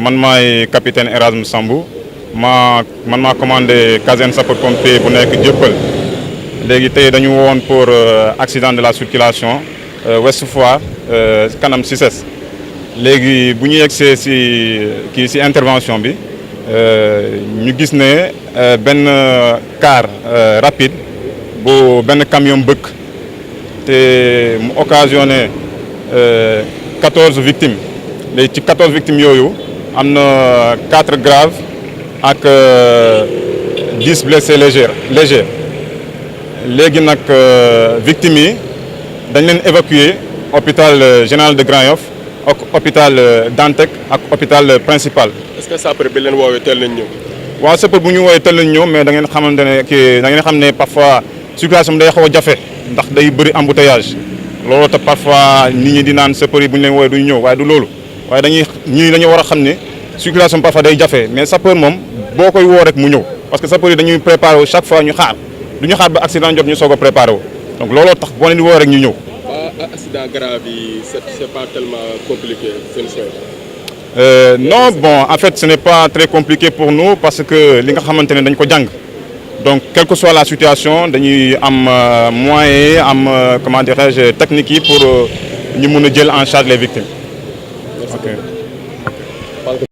man maay capitaine Erasme Sambou man maa commandé caserne sapeur-pompier bu nekk Dieuppeul léegi tey dañu woon pour accident de la circulation Ouest Foire kanam CICES léegi bu ñu yegsee ci intervention bi ñu gis ne benn car rapide bu benn camion bëkk te mu occasionné 14 victimes léegi ci 14 victimes yooyu am na 4 graves ak 10 blessés légers léegi nag victimes yi dañ leen évacuer hôpital général de Grand Yoff ak hôpital Dantec ak hôpital principal. est-ce que sapeur bi leen woowee teel nañ ñëw. waaw sapeur bu ñu woowee teel nañ ñëw mais da ngeen xamante ne da ngeen xam ne parfois circulation bi day xaw a jafe ndax day bëri embouteillage loolu te parfois nit ñi di naan sapeur yi bu ñu leen woowee duñ ñëw waaye du loolu waaye dañuy war a xam ne circulation bi parfois day jafe mais sapeur moom boo koy woo rek mu ñëw parce que sapeur yi dañuy préparé wu chaque fois ñu xaar du ñu xaar ba accident jot ñu soog a préparé wu donc looloo tax boo leen di woo rek ñu ñëw. accident grave yi c'est pas tellement compliqué seen non bon en fait ce n'est pas très compliqué pour nous parce que li nga xamante ne dañ ko jàng donc quelle que soit la situation dañuy am moyens am comment dirais-je techniques yi pour ñu mun a jël en charge les victimes. Ok.